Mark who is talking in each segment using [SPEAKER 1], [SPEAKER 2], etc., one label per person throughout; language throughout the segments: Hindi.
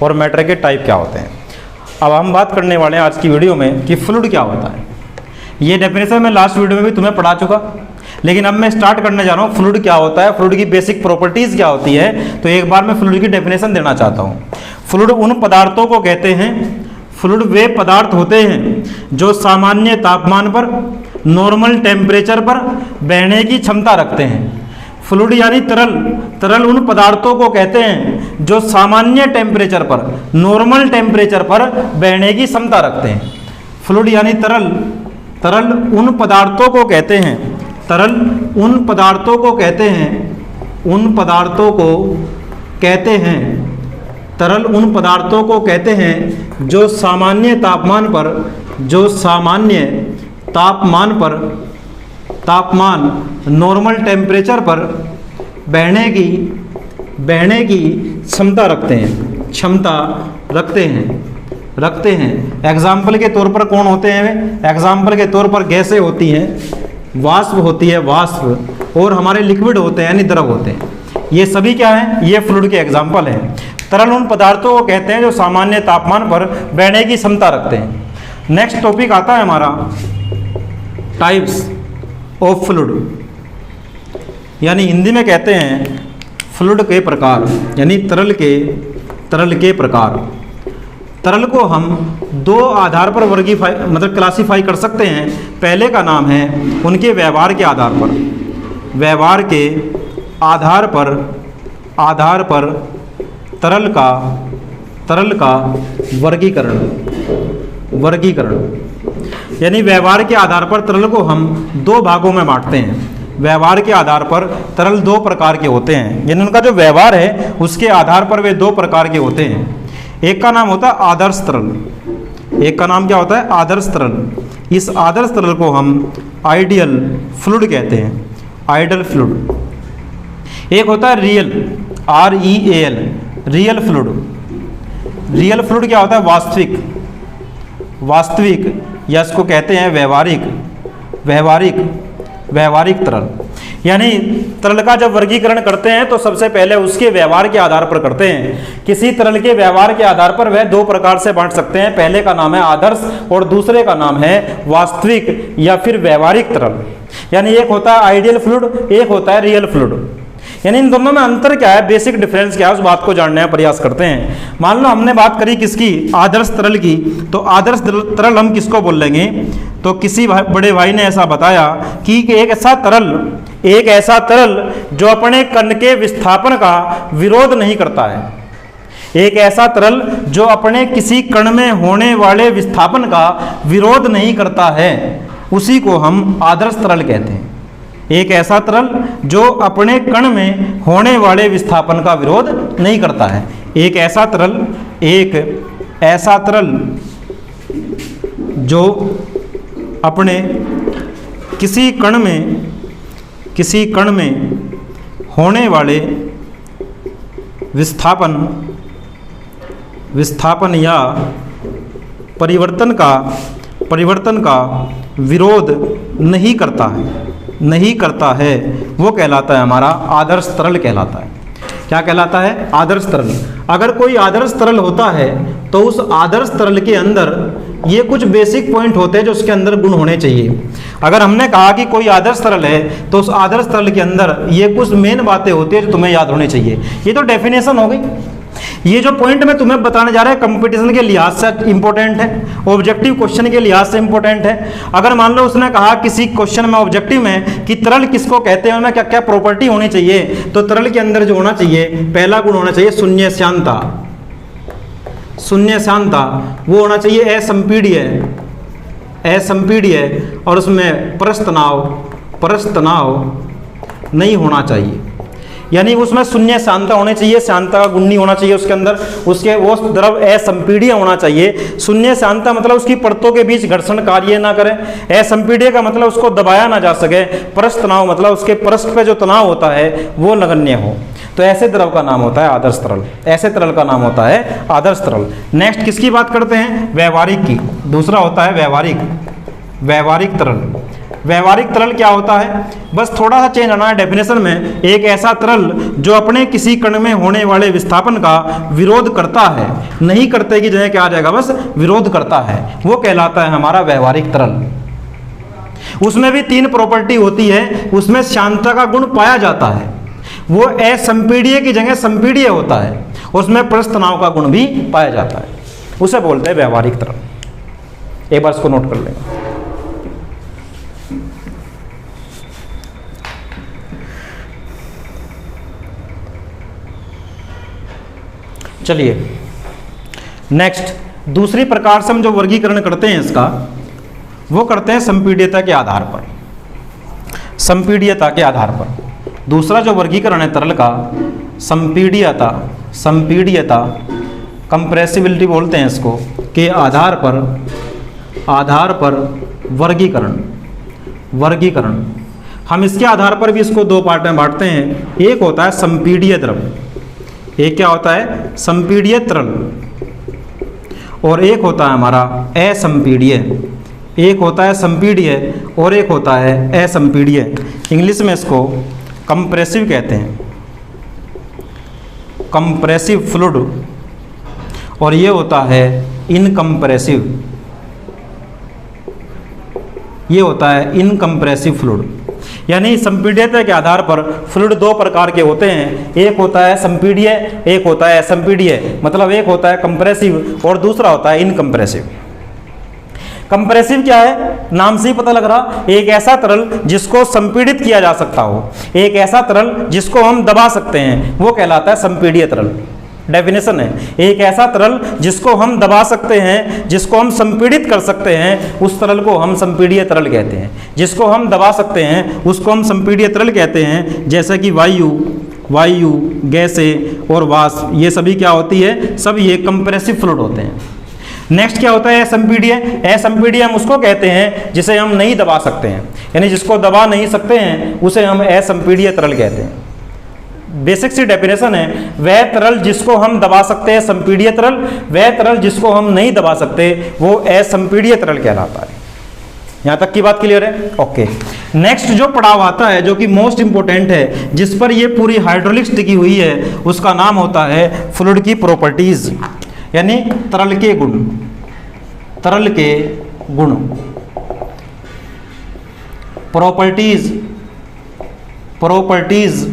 [SPEAKER 1] और मैटर के टाइप क्या होते हैं। अब हम बात करने वाले हैं आज की वीडियो में कि फ्लूइड क्या होता है। ये डेफिनेशन मैं लास्ट वीडियो में भी तुम्हें पढ़ा चुका, लेकिन अब मैं स्टार्ट करने जा रहा हूँ फ्लूइड क्या होता है, फ्लूइड की बेसिक प्रॉपर्टीज़ क्या होती है। तो एक बार मैं फ्लूइड की डेफिनेशन देना चाहता हूँ। फ्लूइड उन पदार्थों को कहते हैं, फ्लूइड वे पदार्थ होते हैं जो सामान्य तापमान पर, नॉर्मल टेम्परेचर पर बहने की क्षमता रखते हैं। फ्लूइड यानी तरल, तरल उन पदार्थों को कहते हैं जो सामान्य टेम्परेचर पर, नॉर्मल टेम्परेचर पर बहने की क्षमता रखते हैं। फ्लूइड यानी तरल, तरल उन पदार्थों को कहते हैं, तरल उन पदार्थों को कहते हैं, उन पदार्थों को कहते हैं, तरल उन पदार्थों को कहते हैं जो सामान्य तापमान पर, जो सामान्य तापमान पर, तापमान नॉर्मल टेम्परेचर पर बहने की क्षमता रखते हैं, क्षमता रखते हैं। एग्जाम्पल के तौर पर कौन होते हैं? एग्जाम्पल के तौर पर गैसें होती हैं, वाष्प होती है, वाष्प, और हमारे लिक्विड होते हैं यानी द्रव होते हैं। ये सभी क्या हैं? ये फ्लूइड के एग्जाम्पल हैं। तरल उन पदार्थों को कहते हैं जो सामान्य तापमान पर बहने की क्षमता रखते हैं। नेक्स्ट टॉपिक आता है हमारा टाइप्स ऑफ फ्लूइड, यानी हिंदी में कहते हैं फ्लूइड के प्रकार, यानी तरल के प्रकार। तरल को हम दो आधार पर क्लासीफाई कर सकते हैं। पहले का नाम है उनके व्यवहार के आधार पर, व्यवहार के आधार पर तरल का वर्गीकरण, यानी व्यवहार के आधार पर तरल को हम दो भागों में बांटते हैं। व्यवहार के आधार पर तरल दो प्रकार के होते हैं, यानी उनका जो व्यवहार है उसके आधार पर वे दो प्रकार के होते हैं। एक का नाम होता है आदर्श तरल, एक का नाम क्या होता है? आदर्श तरल। इस आदर्श तरल को हम आइडियल फ्लूइड कहते हैं, आइडियल फ्लूइड। एक होता है real, REAL, real fluid. Real fluid क्या होता है? वास्तविक, या इसको कहते हैं व्यवहारिक तरल। यानी तरल का जब वर्गीकरण करते हैं तो सबसे पहले उसके व्यवहार के आधार पर करते हैं। किसी तरल के व्यवहार के आधार पर वह दो प्रकार से बांट सकते हैं। पहले का नाम है आदर्श और दूसरे का नाम है वास्तविक या फिर व्यवहारिक तरल। यानी एक होता है आइडियल फ्लूइड, एक होता है रियल फ्लूइड। यानी इन दोनों में अंतर क्या है, बेसिक डिफरेंस क्या है, उस बात को जानने का प्रयास करते हैं। मान लो हमने बात करी किसकी? आदर्श तरल की। तो आदर्श तरल हम किसको बोल लेंगे? तो किसी बड़े भाई ने ऐसा बताया कि एक ऐसा तरल जो अपने कण के विस्थापन का विरोध नहीं करता है। एक ऐसा तरल जो अपने किसी कण में होने वाले विस्थापन का विरोध नहीं करता है, उसी को हम आदर्श तरल कहते हैं। एक ऐसा तरल जो अपने कण में होने वाले विस्थापन का विरोध नहीं करता है। एक ऐसा तरल जो अपने किसी कण में होने वाले विस्थापन या परिवर्तन का विरोध नहीं करता है, वो कहलाता है हमारा आदर्श तरल कहलाता है। क्या कहलाता है? आदर्श तरल। अगर कोई आदर्श तरल होता है तो उस आदर्श तरल के अंदर ये कुछ बेसिक पॉइंट होते हैं जो उसके अंदर गुण होने चाहिए। अगर हमने कहा कि कोई आदर्श तरल है तो उस आदर्श तरल के अंदर ये कुछ मेन बातें होती है जो तुम्हें याद होनी चाहिए। ये तो डेफिनेशन हो गई। ये जो पॉइंट मैं तुम्हें बताने जा रहा है कंपटीशन के लिहाज से इंपॉर्टेंट है, ऑब्जेक्टिव क्वेश्चन के लिहाज से इंपॉर्टेंट है। अगर मान लो उसने कहा किसी क्वेश्चन में ऑब्जेक्टिव में कि तरल किसको कहते हैं, उनमें क्या क्या प्रॉपर्टी होनी चाहिए, तो तरल के अंदर जो होना चाहिए, पहला गुण होना चाहिए शून्य श्यानता, वो होना चाहिए असंपीड्य, और उसमें परस्तनाव नहीं होना चाहिए। यानी उसमें शून्य श्यानता होनी चाहिए, श्यानता का गुण नहीं होना चाहिए उसके अंदर। उसके वो द्रव असंपीड्य होना चाहिए। शून्य श्यानता मतलब उसकी परतों के बीच घर्षण कार्य ना करे। असंपीड्य का मतलब उसको दबाया ना जा सके। परस्त तनाव मतलब उसके परस्त पे जो तनाव होता है वो नगण्य हो। तो ऐसे द्रव का नाम होता है आदर्श तरल, ऐसे तरल का नाम होता है आदर्श तरल। नेक्स्ट किसकी बात करते हैं? व्यवहारिक की। दूसरा होता है व्यवहारिक तरल। व्यवहारिक तरल क्या होता है, बस थोड़ा सा चेंज आना है डेफिनेशन में। एक ऐसा तरल जो अपने किसी कण में होने वाले विस्थापन का विरोध करता है, नहीं करते की जगह क्या आ जाएगा, बस विरोध करता है, वो कहलाता है हमारा व्यवहारिक तरल। उसमें भी 3 प्रॉपर्टी होती है, उसमें शांतता का गुण पाया जाता है, वो असंपीड्य की जगह संपीड्य होता है, उसमें पृष्ठ तनाव का गुण भी पाया जाता है, उसे बोलते हैं व्यवहारिक तरल। एक बार इसको नोट कर लेंगे। चलिए नेक्स्ट, दूसरी प्रकार से हम जो वर्गीकरण करते हैं इसका, वो करते हैं संपीड्यता के आधार पर। संपीड्यता के आधार पर दूसरा जो वर्गीकरण है तरल का, संपीड्यता, संपीड्यता कंप्रेसिबिलिटी बोलते हैं इसको, के आधार पर वर्गीकरण, वर्गीकरण हम इसके आधार पर भी इसको 2 पार्ट में बांटते हैं। एक होता है संपीड्य द्रव, एक क्या होता है, संपीड्य तरल, और एक होता है हमारा असंपीड्य। एक होता है संपीड्य और एक होता है असंपीड्य। इंग्लिश में इसको कंप्रेसिव कहते हैं, कंप्रेसिव फ्लूइड, और ये होता है इनकम्प्रेसिव, ये होता है इनकम्प्रेसिव फ्लूइड। यानी संपीड्यता के आधार पर फ्लूइड 2 प्रकार के होते हैं, एक होता है संपीड्य, एक होता है असंपीड्य। मतलब एक होता है कंप्रेसिव और दूसरा होता है इनकम्प्रेसिव। कंप्रेसिव क्या है, नाम से ही पता लग रहा, एक ऐसा तरल जिसको संपीड़ित किया जा सकता हो, एक ऐसा तरल जिसको हम दबा सकते हैं, वो कहलाता है संपीड्य तरल। डेफिनेशन है, एक ऐसा तरल जिसको हम दबा सकते हैं, जिसको हम संपीड़ित कर सकते हैं, उस तरल को हम संपीड्य तरल कहते हैं। जिसको हम दबा सकते हैं उसको हम संपीड्य तरल कहते हैं। जैसे कि वायु, गैसें और वाष्प, ये सभी क्या होती है, सब ये कंप्रेसिव फ्लूइड होते हैं। नेक्स्ट क्या होता है असंपीड्य। असंपीड्य हम उसको कहते हैं जिसे हम नहीं दबा सकते हैं, यानी जिसको दबा नहीं सकते हैं उसे हम असंपीड्य तरल कहते हैं। बेसिक सी डेफिनेशन है, वह तरल जिसको हम दबा सकते हैं संपीड्य तरल, वह तरल जिसको हम नहीं दबा सकते वो असंपीड्य तरल कहलाता है। यहां तक की बात क्लियर है, ओके। नेक्स्ट जो पड़ाव आता है जो कि मोस्ट इंपोर्टेंट है, जिस पर ये पूरी हाइड्रोलिक्स टिकी हुई है, उसका नाम होता है फ्लूइड की प्रॉपर्टीज, यानी तरल के गुण, तरल के गुण, प्रॉपर्टीज, प्रॉपर्टीज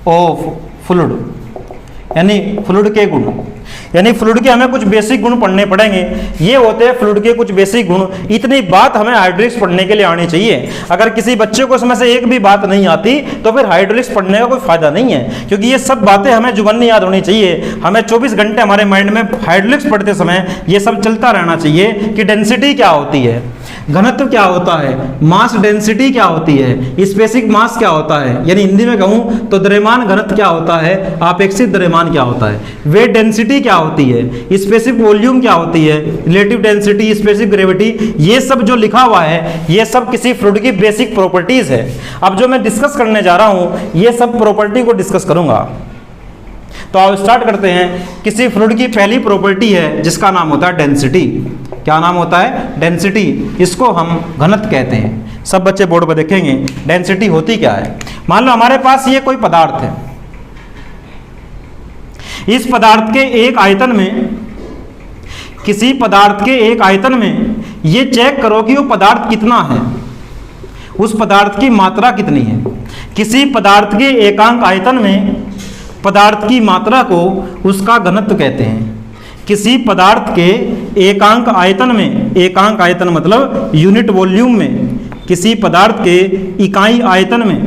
[SPEAKER 1] ऑफ फ्लूइड, यानी फ्लूइड के गुण। यानी फ्लूइड के हमें कुछ बेसिक गुण पढ़ने पड़ेंगे, ये होते हैं फ्लूइड के कुछ बेसिक गुण। इतनी बात हमें हाइड्रोलिक्स पढ़ने के लिए आनी चाहिए। अगर किसी बच्चे को इसमें से एक भी बात नहीं आती तो फिर हाइड्रोलिक्स पढ़ने का कोई फायदा नहीं है, क्योंकि ये सब बातें हमें जुबानी याद होनी चाहिए। हमें 24 घंटे हमारे माइंड में हाइड्रोलिक्स पढ़ते समय ये सब चलता रहना चाहिए कि डेंसिटी क्या होती है, घनत्व क्या होता है, मास डेंसिटी क्या होती है, स्पेसिफिक मास क्या होता है, यानी हिंदी में कहूं तो द्रव्यमान घनत्व क्या होता है, अपेक्षित द्रव्यमान क्या होता है, वेट डेंसिटी क्या होती है, स्पेसिफिक वॉल्यूम क्या होती है, रिलेटिव डेंसिटी, स्पेसिफिक ग्रेविटी, ये सब जो लिखा हुआ है ये सब किसी फ्लूइड की बेसिक प्रॉपर्टीज है। अब जो मैं डिस्कस करने जा रहा हूं ये सब प्रॉपर्टी को डिस्कस करूंगा। तो आओ स्टार्ट करते हैं। किसी फ्लूइड की पहली प्रॉपर्टी है जिसका नाम होता है डेंसिटी। क्या नाम होता है, डेंसिटी। इसको हम घनत्व कहते हैं। सब बच्चे बोर्ड पर देखेंगे डेंसिटी होती क्या है। मान लो हमारे पास ये कोई पदार्थ है, इस पदार्थ के एक आयतन में, किसी पदार्थ के एक आयतन में ये चेक करो कि वो पदार्थ कितना है, उस पदार्थ की मात्रा कितनी है। किसी पदार्थ के एकांक आयतन में पदार्थ की मात्रा को उसका घनत्व कहते हैं। किसी पदार्थ के एकांक आयतन में, एकांक आयतन मतलब यूनिट वॉल्यूम में, किसी पदार्थ के इकाई आयतन में,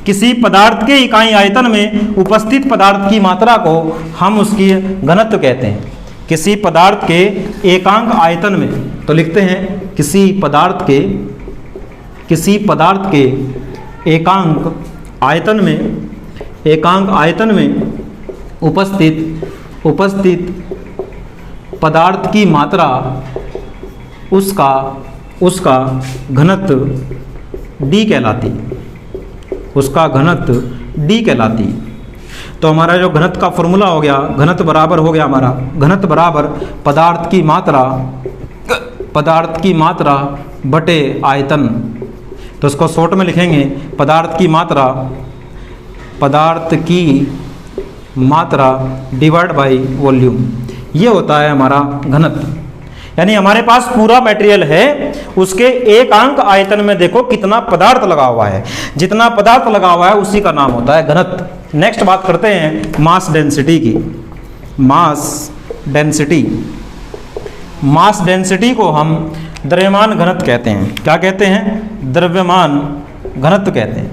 [SPEAKER 1] किसी पदार्थ के इकाई आयतन में उपस्थित पदार्थ की मात्रा को हम उसकी घनत्व कहते हैं। किसी पदार्थ के एकांक आयतन में, तो लिखते हैं किसी पदार्थ के एकांक आयतन में, एकांक आयतन में उपस्थित पदार्थ की मात्रा, उसका घनत्व D कहलाती, उसका घनत्व D कहलाती। तो हमारा जो घनत्व का फॉर्मूला हो गया, घनत्व बराबर हो गया हमारा, घनत्व बराबर पदार्थ की मात्रा बटे आयतन। तो इसको शॉर्ट में लिखेंगे पदार्थ की मात्रा डिवाइड बाई वॉल्यूम। ये होता है हमारा घनत्व। यानी हमारे पास पूरा मटेरियल है, उसके एक अंक आयतन में देखो कितना पदार्थ लगा हुआ है, जितना पदार्थ लगा हुआ है उसी का नाम होता है घनत्व। नेक्स्ट बात करते हैं मास डेंसिटी की। मास डेंसिटी को हम द्रव्यमान घनत्व कहते हैं। क्या कहते हैं? द्रव्यमान घनत्व कहते हैं।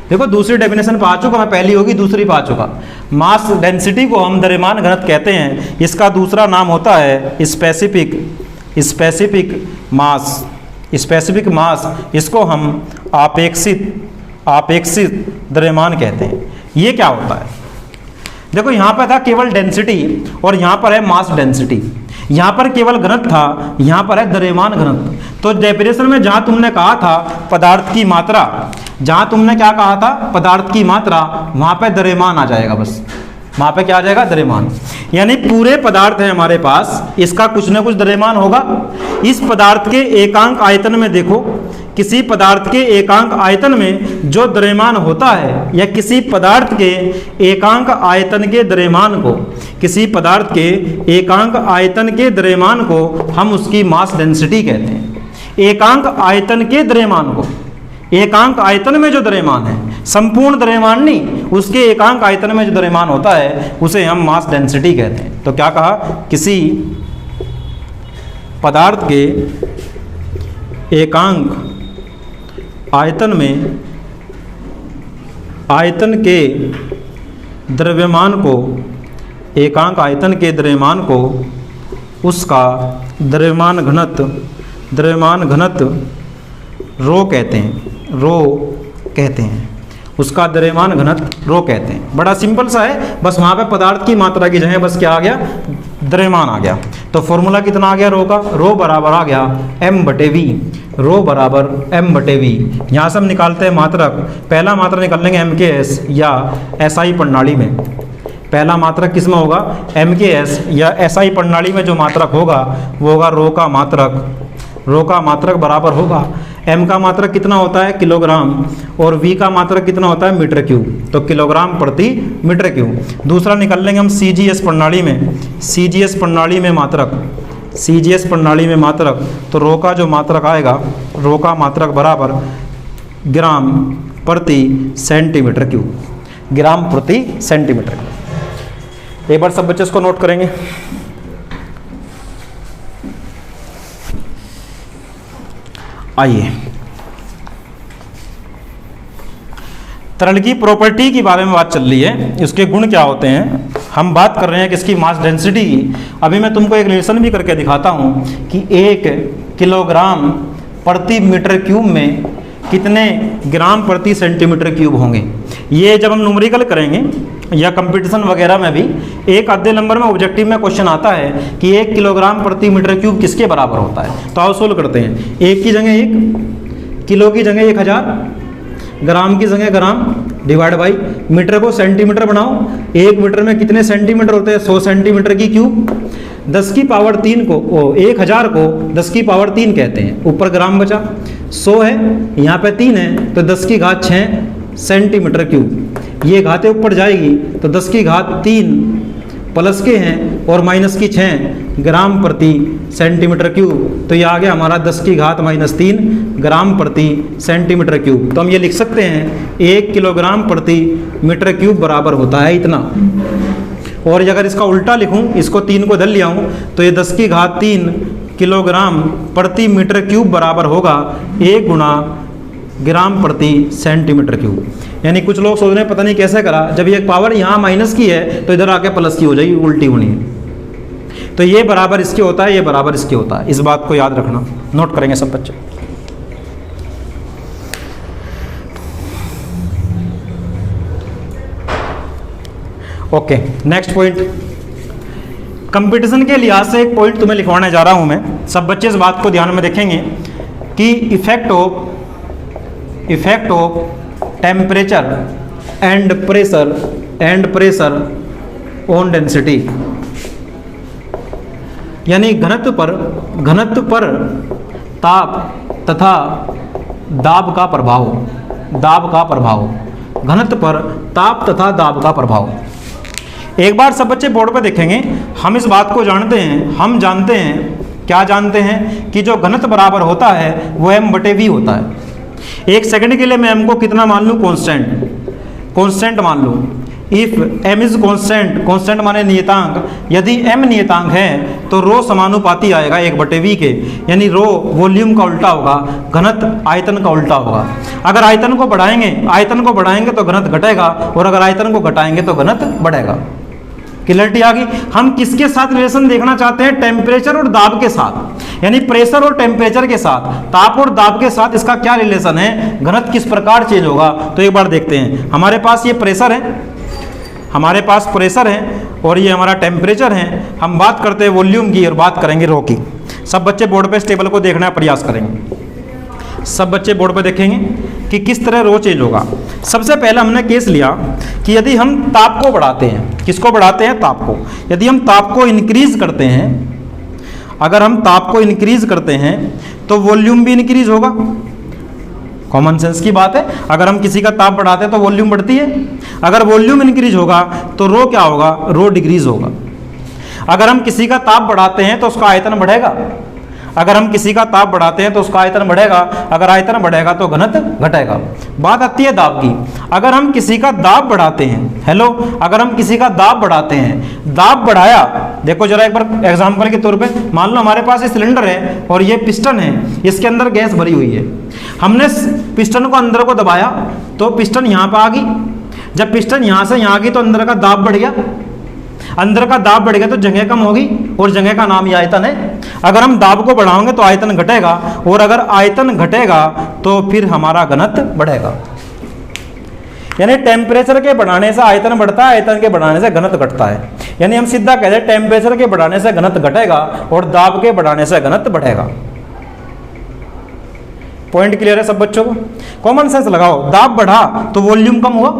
[SPEAKER 1] देखो दूसरी डेफिनेशन पा चुका मैं, पहली होगी दूसरी पा चुका। मास डेंसिटी को हम द्रव्यमान घनत्व कहते हैं। इसका दूसरा नाम होता है स्पेसिफिक मास। इसको हम आपेक्षित द्रव्यमान कहते हैं। ये क्या होता है? देखो यहाँ पर था केवल डेंसिटी और यहाँ पर है मास डेंसिटी। यहाँ पर केवल घनत्व था, यहाँ पर है द्रव्यमान घनत्व। तो डेफिनेशन में जहाँ तुमने कहा था पदार्थ की मात्रा, जहाँ तुमने क्या कहा था पदार्थ की मात्रा, वहाँ पे द्रव्यमान आ जाएगा। बस वहाँ पे क्या आ जाएगा? द्रव्यमान। यानी पूरे पदार्थ है हमारे पास, इसका कुछ ना कुछ द्रव्यमान होगा। इस पदार्थ के एकांक आयतन में देखो, किसी पदार्थ के एकांक आयतन में जो द्रव्यमान होता है, या किसी पदार्थ के एकांक आयतन के द्रव्यमान को, किसी पदार्थ के एकांक आयतन के द्रव्यमान को हम उसकी मास डेंसिटी कहते हैं। एकांक आयतन के द्रव्यमान को, एकांक आयतन में जो द्रव्यमान है, संपूर्ण द्रव्यमान नहीं, उसके एकांक आयतन में जो द्रव्यमान होता है उसे हम मास डेंसिटी कहते हैं। तो क्या कहा? किसी पदार्थ के एकांक आयतन में आयतन के द्रव्यमान को, एकांक आयतन के द्रव्यमान को उसका द्रव्यमान घनत्व रो कहते हैं। उसका द्रव्यमान घनत्व रो कहते हैं। बड़ा सिंपल सा है, बस वहाँ पे पदार्थ की मात्रा की जगह बस क्या आ गया? द्रव्यमान आ गया। तो फॉर्मूला कितना आ गया रो का? रो बराबर आ गया m/v। रो बराबर m/v। यहाँ से हम निकालते हैं मात्रक। पहला मात्रक निकाल लेंगे MKS या SI प्रणाली में। पहला मात्रक किस में होगा? MKS या SI प्रणाली में जो मात्रक होगा वो होगा रो का मात्रक बराबर होगा, m का मात्रक कितना होता है? किलोग्राम, और v का मात्रक कितना होता है? Metre cube. तो किलोग्राम प्रति मीटर क्यूब। दूसरा निकाल लेंगे हम CGS प्रणाली में मात्रक। तो रो का जो मात्रक आएगा, रो का मात्रक बराबर ग्राम प्रति सेंटीमीटर क्यूब। ग्राम प्रति सेंटीमीटर क्यूब। एक बार सब बच्चे इसको नोट करेंगे। आइए, तरल की प्रॉपर्टी के बारे में बात चल रही है, इसके गुण क्या होते हैं। हम बात कर रहे हैं किसकी? मास डेंसिटी की। अभी मैं तुमको एक रिलेशन भी करके दिखाता हूं कि 1 किलोग्राम प्रति मीटर क्यूब में कितने ग्राम प्रति सेंटीमीटर क्यूब होंगे। ये जब हम न्यूमेरिकल करेंगे या कंपटीशन वगैरह में भी एक आधे नंबर में ऑब्जेक्टिव में क्वेश्चन आता है कि 1 किलोग्राम प्रति मीटर क्यूब किसके बराबर होता है। तो आओ सोल्व करते हैं। 1 की जगह 1, किलो की जगह 1000, ग्राम की जगह ग्राम, डिवाइड बाई मीटर को सेंटीमीटर बनाओ। 1 मीटर में कितने सेंटीमीटर होते हैं? 100 सेंटीमीटर की क्यूब। 10 की पावर 3 को 1000 को 10 की पावर 3 कहते हैं। ऊपर ग्राम बचा, 100 है, यहाँ पे 3 है, तो 10 की घात 6 सेंटीमीटर क्यूब। ये घातें ऊपर जाएगी तो 10 की घात 3 प्लस के हैं और माइनस की 6 ग्राम प्रति सेंटीमीटर क्यूब। तो ये आ गया हमारा 10 की घात -3 ग्राम प्रति सेंटीमीटर क्यूब। तो हम ये लिख सकते हैं 1 किलोग्राम प्रति मीटर क्यूब बराबर होता है इतना। और अगर इसका उल्टा लिखूं, इसको 3 को धर लिया हूं, तो ये 10 की घात 3 किलोग्राम प्रति मीटर क्यूब बराबर होगा 1 गुणा ग्राम प्रति सेंटीमीटर क्यूब। यानी कुछ लोग सोच रहे हैं पता नहीं कैसे करा, जब ये पावर यहाँ माइनस की है तो इधर आके प्लस की हो जाएगी, उल्टी होनी है। तो ये बराबर इसके होता है, ये बराबर इसके होता है। इस बात को याद रखना, नोट करेंगे सब बच्चे। Okay, next point. कंपटीशन के लिहाज से एक पॉइंट तुम्हें लिखवाने जा रहा हूं मैं। सब बच्चे इस बात को ध्यान में रखेंगे कि effect of temperature and pressure on density. यानी घनत्व पर ताप तथा दाब का प्रभाव, दाब का प्रभाव, घनत्व पर ताप तथा दाब का प्रभाव। एक बार सब बच्चे बोर्ड पर देखेंगे, हम इस बात को जानते हैं, हम जानते हैं, क्या जानते हैं कि जो घनत्व बराबर होता है वो m/v होता है। एक सेकंड के लिए मैं m को कितना मान लूँ, कांस्टेंट, कांस्टेंट मान लूँ। If m is constant, constant माने नियतांक, यदि m नियतांक है तो रो समानुपाती आएगा 1/v के, यानी रो वॉल्यूम का उल्टा होगा, घनत्व आयतन का उल्टा होगा। अगर आयतन को बढ़ाएंगे, आयतन को बढ़ाएंगे तो घनत्व घटेगा, और अगर आयतन को घटाएंगे तो घनत्व बढ़ेगा। क्लियरिटी आ गई। हम किसके साथ रिलेशन देखना चाहते हैं, टेम्परेचर और दाब के साथ, यानी प्रेशर और टेम्परेचर के साथ, ताप और दाब के साथ इसका क्या रिलेशन है, घनत्व किस प्रकार चेंज होगा। तो एक बार देखते हैं, हमारे पास ये प्रेशर है, हमारे पास प्रेशर है और ये हमारा टेम्परेचर है। हम बात करते हैं वॉल्यूम की और बात करेंगे रो की। सब बच्चे बोर्ड पे इस टेबल को देखने का प्रयास करेंगे। सब बच्चे बोर्ड पे देखेंगे कि किस तरह रो चेंज होगा। सबसे पहले हमने केस लिया कि यदि हम ताप को बढ़ाते हैं, किसको बढ़ाते हैं, ताप को। यदि हम ताप को इंक्रीज करते हैं, अगर हम ताप को इंक्रीज करते हैं तो वॉल्यूम भी इंक्रीज होगा। कॉमन सेंस की बात है, अगर हम किसी का ताप बढ़ाते हैं तो वॉल्यूम बढ़ती है। अगर वॉल्यूम इंक्रीज होगा तो रो क्या होगा, रो डिक्रीज होगा। अगर हम किसी का ताप बढ़ाते हैं तो उसका आयतन बढ़ेगा, अगर हम किसी का ताप बढ़ाते हैं तो उसका आयतन बढ़ेगा, अगर आयतन बढ़ेगा तो घनत्व घटेगा। बात आती है दाब की। अगर हम किसी का दाब बढ़ाते हैं, हेलो, अगर हम किसी का दाब बढ़ाते हैं, दाब बढ़ाया, देखो जरा एक बार एग्जांपल के तौर पे, मान लो हमारे पास ये सिलेंडर है और ये पिस्टन है, इसके अंदर गैस भरी हुई है। हमने पिस्टन को अंदर को दबाया तो पिस्टन यहाँ पर आ गई। जब पिस्टन यहाँ से यहाँ आ गई तो अंदर का दाब बढ़ गया, अंदर का दाब बढ़ गया तो जगह कम होगी, और जगह का नाम ये आयतन है। अगर हम दाब को बढ़ाएंगे तो आयतन घटेगा, और अगर आयतन घटेगा तो फिर हमारा घनत्व बढ़ेगा। यानी टेम्परेचर के बढ़ाने से आयतन बढ़ता है, आयतन के बढ़ाने से घनत्व घटता है। यानी हम सीधा कहते हैं टेम्परेचर के बढ़ाने से घनत्व घटेगा और दाब के बढ़ाने से घनत्व बढ़ेगा। पॉइंट क्लियर है सब बच्चों को? कॉमन सेंस लगाओ, दाब बढ़ा तो वॉल्यूम कम हुआ।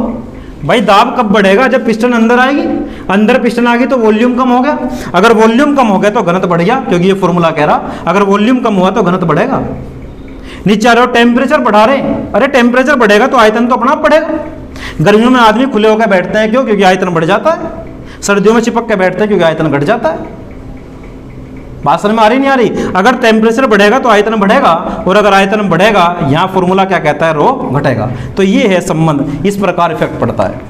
[SPEAKER 1] भाई दाब कब बढ़ेगा, जब पिस्टन अंदर आएगी, अंदर पिस्टन आ गई तो वॉल्यूम कम हो गया। अगर वॉल्यूम कम हो गया तो घनत्व बढ़ गया, क्योंकि ये फॉर्मूला कह रहा, अगर वॉल्यूम कम हुआ तो घनत्व बढ़ेगा। नीचे आ रहे हो, टेम्परेचर बढ़ा रहे, अरे टेम्परेचर बढ़ेगा तो आयतन तो अपना आप बढ़ेगा। गर्मियों में आदमी खुले होकर बैठते हैं, क्यों, क्योंकि आयतन बढ़ जाता है। सर्दियों में चिपक के बैठते हैं क्योंकि आयतन घट जाता है। बात समझ में आ रही नहीं आ रही? अगर टेम्परेचर बढ़ेगा तो आयतन बढ़ेगा, और अगर आयतन बढ़ेगा, यहाँ फॉर्मूला क्या कहता है, रो घटेगा। तो ये है संबंध, इस प्रकार इफेक्ट पड़ता है।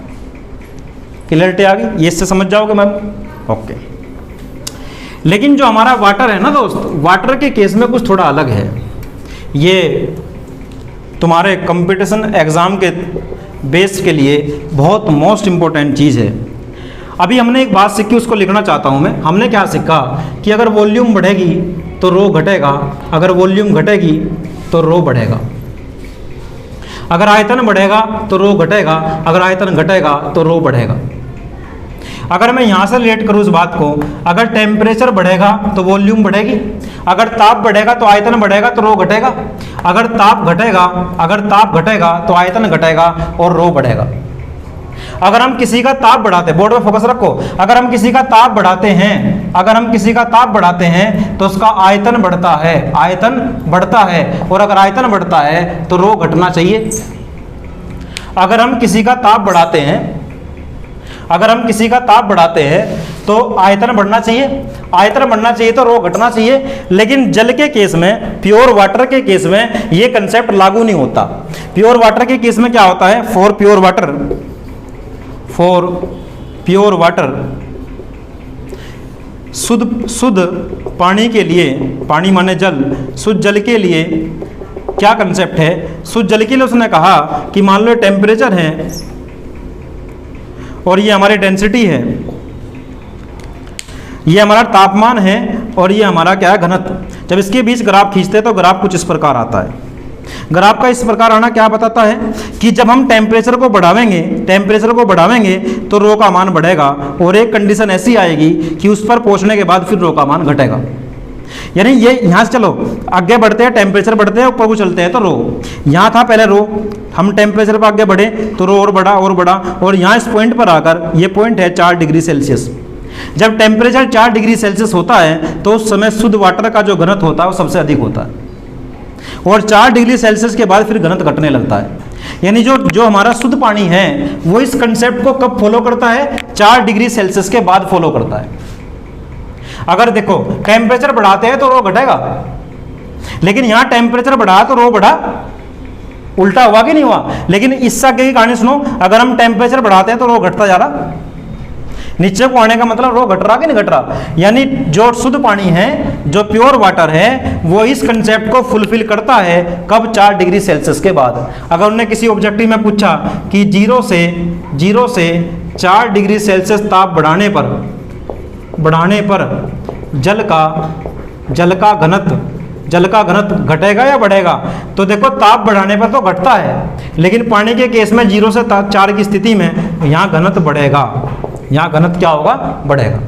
[SPEAKER 1] क्लियरिटी आ गई? ये इससे समझ जाओगे मैम? ओके। लेकिन जो हमारा वाटर है ना दोस्त, वाटर के केस में कुछ थोड़ा अलग है। ये तुम्हारे कंपटीशन एग्जाम के बेस के लिए बहुत मोस्ट इंपॉर्टेंट चीज़ है। अभी हमने एक बात सीखी, उसको लिखना चाहता हूं मैं। हमने क्या सीखा कि अगर वॉल्यूम बढ़ेगी तो रो घटेगा, अगर वॉल्यूम घटेगी तो रो बढ़ेगा। अगर आयतन बढ़ेगा तो रो घटेगा, अगर आयतन घटेगा तो रो बढ़ेगा। अगर मैं यहाँ से रिलेट करूँ इस बात को, अगर टेम्परेचर बढ़ेगा तो वॉल्यूम बढ़ेगी, अगर ताप बढ़ेगा तो आयतन बढ़ेगा तो रो घटेगा, अगर ताप घटेगा तो आयतन घटेगा और रो बढ़ेगा। अगर हम किसी का ताप बढ़ाते हैं, बोर्ड में फोकस रखो, अगर हम किसी का ताप बढ़ाते हैं, अगर हम किसी का ताप बढ़ाते हैं तो उसका आयतन बढ़ता है, आयतन बढ़ता है, और अगर आयतन बढ़ता है तो रो घटना चाहिए। अगर हम किसी का ताप बढ़ाते हैं, अगर हम किसी का ताप बढ़ाते हैं तो आयतन बढ़ना चाहिए, आयतन बढ़ना चाहिए तो रो घटना चाहिए। लेकिन जल के केस में, प्योर वाटर के केस में ये कंसेप्ट लागू नहीं होता। प्योर वाटर के केस में क्या होता है, फॉर प्योर वाटर शुद्ध पानी के लिए, पानी माने जल, शुद्ध जल के लिए क्या कंसेप्ट है, शुद्ध जल के लिए उसने कहा कि मान लो टेम्परेचर है और ये हमारी डेंसिटी है, ये हमारा तापमान है और ये हमारा क्या है, घनत्व। जब इसके बीच ग्राफ खींचते हैं तो ग्राफ कुछ इस प्रकार आता है। ग्राफ का इस प्रकार आना क्या बताता है कि जब हम टेम्परेचर को बढ़ावेंगे तो रो का मान बढ़ेगा, और एक कंडीशन ऐसी आएगी कि उस पर पहुंचने के बाद फिर रो का मान घटेगा। यानी ये यहाँ से चलो आगे बढ़ते हैं, टेम्परेचर बढ़ते हैं, ऊपर को चलते हैं तो रो, यहाँ था पहले रो, हम टेम्परेचर पर आगे बढ़े तो रो और बढ़ा, और यहाँ इस पॉइंट पर आकर, ये पॉइंट है 4 डिग्री सेल्सियस। जब टेम्परेचर 4 डिग्री सेल्सियस होता है तो उस समय शुद्ध वाटर का जो घनत्व होता है वो सबसे अधिक होता है। और 4 डिग्री सेल्सियस के बाद फिर घनत्व घटने लगता है। यानी जो हमारा शुद्ध पानी है वो इस कंसेप्ट को कब फॉलो करता है, 4 डिग्री सेल्सियस के बाद फॉलो करता है। अगर देखो टेम्परेचर बढ़ाते हैं तो रो घटेगा, लेकिन यहां टेम्परेचर बढ़ा तो रो बढ़ा, उल्टा हुआ कि नहीं हुआ। लेकिन इसका की कहानी सुनो, अगर हम टेम्परेचर बढ़ाते हैं तो रो घटता जा रहा, नीचे को आने का मतलब रो घट रहा कि नहीं घट रहा। यानी जो शुद्ध पानी है, जो प्योर वाटर है, वो इस कंसेप्ट को फुलफिल करता है कब, 4 डिग्री सेल्सियस के बाद। अगर उन्हें किसी ऑब्जेक्टिव में पूछा कि 0 से 4 डिग्री सेल्सियस ताप बढ़ाने पर जल का घनत्व घटेगा या बढ़ेगा, तो देखो ताप बढ़ाने पर तो घटता है, लेकिन पानी के केस में 0 से 4 की स्थिति में यहाँ घनत्व बढ़ेगा, यहाँ घनत्व क्या होगा, बढ़ेगा।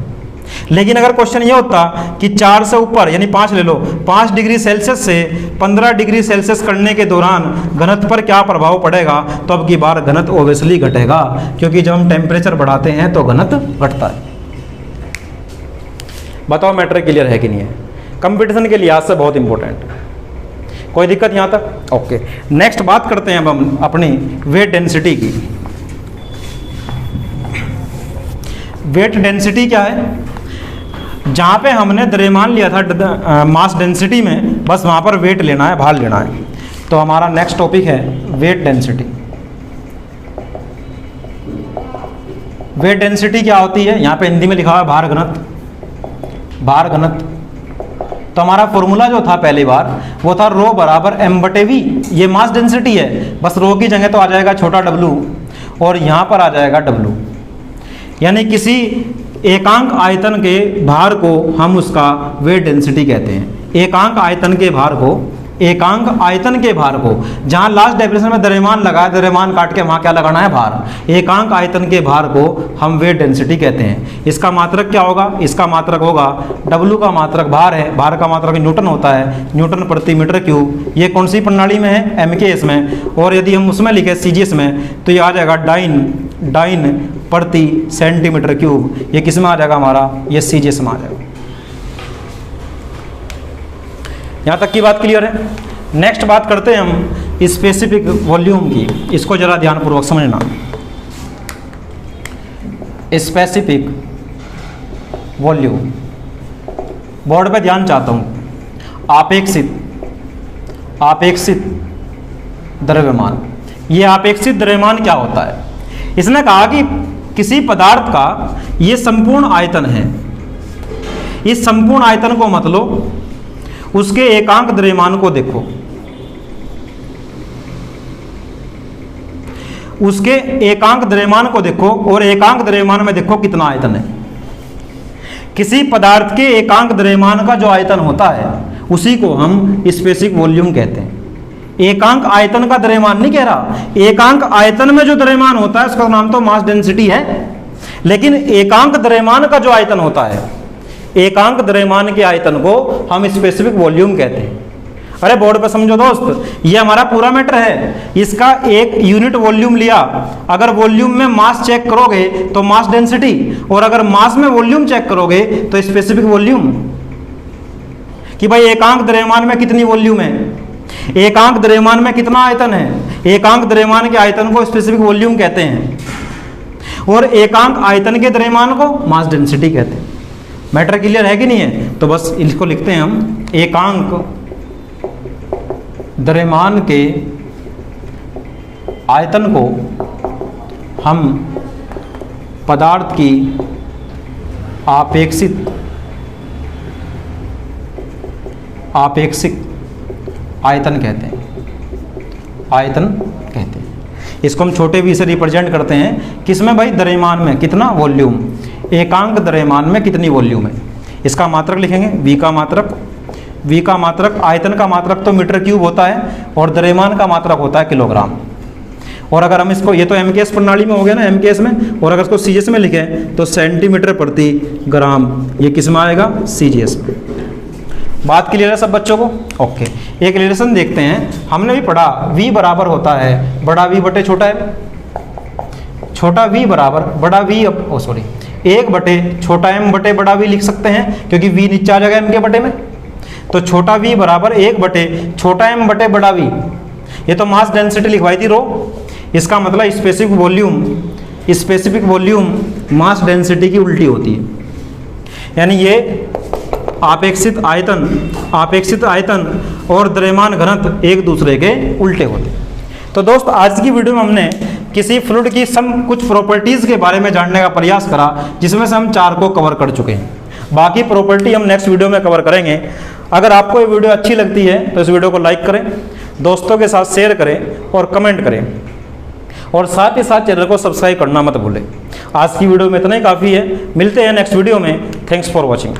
[SPEAKER 1] लेकिन अगर क्वेश्चन ये होता कि 4 से ऊपर यानी 5 ले लो, 5 डिग्री सेल्सियस से 15 डिग्री सेल्सियस करने के दौरान घनत्व पर क्या प्रभाव पड़ेगा, तो अब की बार घनत्व ओब्वियसली घटेगा, क्योंकि जब हम टेम्परेचर बढ़ाते हैं तो घनत्व घटता है। बताओ मैटर क्लियर है कि नहीं है। कंपटीशन के लिहाज से बहुत इंपॉर्टेंट, कोई दिक्कत यहाँ तक। ओके, नेक्स्ट बात करते हैं अब हम अपनी वेट डेंसिटी की। वेट डेंसिटी क्या है, जहाँ पे हमने द्रव्यमान लिया था मास डेंसिटी में, बस वहाँ पर वेट लेना है, भार लेना है। तो हमारा नेक्स्ट टॉपिक है वेट डेंसिटी। वेट डेंसिटी क्या होती है, यहाँ पे हिंदी में लिखा हुआ है भार घनत्व। तो हमारा फॉर्मूला जो था पहली बार वो था रो बराबर m/v, ये मास डेंसिटी है, बस रो की जगह तो आ जाएगा छोटा w और यहाँ पर आ जाएगा w। यानी किसी एकांक आयतन के भार को हम उसका वेट डेंसिटी कहते हैं। एकांक आयतन के भार को जहाँ लास्ट डेफिनेशन में द्रव्यमान लगा है, द्रव्यमान काट के वहाँ क्या लगाना है, भार। एकांक आयतन के भार को हम वेट डेंसिटी कहते हैं। इसका मात्रक क्या होगा, इसका मात्रक होगा W का मात्रक भार है, भार का मात्रक न्यूटन होता है, न्यूटन प्रति मीटर क्यूब। ये कौन सी प्रणाली में है, MKS में। और यदि हम उसमें लिखे CGS में तो ये आ जाएगा डाइन प्रति सेंटीमीटर क्यूब। ये किस में आ जाएगा हमारा, ये CGS में आ जाएगा। यहाँ तक की बात क्लियर है। नेक्स्ट बात करते हैं हम स्पेसिफिक वॉल्यूम की, इसको जरा ध्यानपूर्वक समझना। स्पेसिफिक वॉल्यूम, बोर्ड पे ध्यान चाहता हूँ। आपेक्षित द्रव्यमान। ये आपेक्षित द्रव्यमान क्या होता है, इसने कहा कि किसी पदार्थ का ये संपूर्ण आयतन है, इस संपूर्ण आयतन को मत लो, उसके एकांक द्रव्यमान को देखो, उसके एकांक द्रव्यमान को देखो और एकांक द्रव्यमान में देखो कितना आयतन है। किसी पदार्थ के एकांक द्रव्यमान का जो आयतन होता है उसी को हम स्पेसिफिक वॉल्यूम कहते हैं। एकांक आयतन का द्रव्यमान नहीं कह रहा, एकांक आयतन में जो द्रव्यमान होता है उसका नाम तो मास डेंसिटी है, लेकिन एकांक द्रव्यमान का जो आयतन होता है, एकांक द्रव्यमान के आयतन को हम स्पेसिफिक वॉल्यूम कहते हैं। अरे बोर्ड पे समझो दोस्त, ये हमारा पूरा मैटर है। इसका एक यूनिट वॉल्यूम लिया, अगर वॉल्यूम में मास चेक करोगे तो मास डेंसिटी, और अगर मास में वॉल्यूम चेक करोगे तो स्पेसिफिक वॉल्यूम। कि भाई एकांक द्रव्यमान में कितनी वॉल्यूम है, एकांक द्रव्यमान में कितना आयतन है, एकांक द्रव्यमान के आयतन को स्पेसिफिक वॉल्यूम कहते हैं, और एकांक आयतन के द्रव्यमान को मास डेंसिटी कहते हैं। मैटर क्लियर है कि नहीं है। तो बस इसको लिखते हैं हम, एकांक द्रव्यमान के आयतन को हम पदार्थ की आपेक्षित आयतन कहते हैं, आयतन कहते हैं। इसको हम छोटे v से रिप्रेजेंट करते हैं, किसमें भाई, द्रव्यमान में कितना वॉल्यूम, एकांक द्रव्यमान में कितनी वॉल्यूम है। इसका मात्रक लिखेंगे v का मात्रक, आयतन का मात्रक तो मीटर क्यूब होता है और द्रव्यमान का मात्रक होता है किलोग्राम। और अगर हम इसको, ये तो MKS प्रणाली में हो गया ना, MKS में, और अगर इसको CGS में लिखें तो सेंटीमीटर प्रति ग्राम, ये किस में आएगा, CGS में। बात क्लियर है सब बच्चों को। ओके, एक रिलेशन देखते हैं, हमने भी पढ़ा v बराबर होता है बड़ा V बटे छोटा m, छोटा v बराबर बड़ा V, 1 बटे छोटा m बटे बड़ा V लिख सकते हैं, क्योंकि v नीचे आ जाएगा m के बटे में। तो छोटा v बराबर 1 बटे छोटा m बटे बड़ा v। ये तो मास डेंसिटी लिखवाई थी रो, इसका मतलब स्पेसिफिक वॉल्यूम मास डेंसिटी की उल्टी होती है, यानी ये आपेक्षित आयतन और द्रव्यमान घनत्व एक दूसरे के उल्टे होते हैं। तो दोस्त आज की वीडियो में हमने किसी फ्लूइड की कुछ प्रॉपर्टीज़ के बारे में जानने का प्रयास करा, जिसमें से हम 4 को कवर कर चुके हैं। बाकी प्रॉपर्टी हम नेक्स्ट वीडियो में कवर करेंगे। अगर आपको ये वीडियो अच्छी लगती है तो इस वीडियो को लाइक करें, दोस्तों के साथ शेयर करें और कमेंट करें, और साथ ही साथ चैनल को सब्सक्राइब करना मत भूलें। आज की वीडियो में इतना ही काफ़ी है, मिलते हैं नेक्स्ट वीडियो में। Thanks for watching.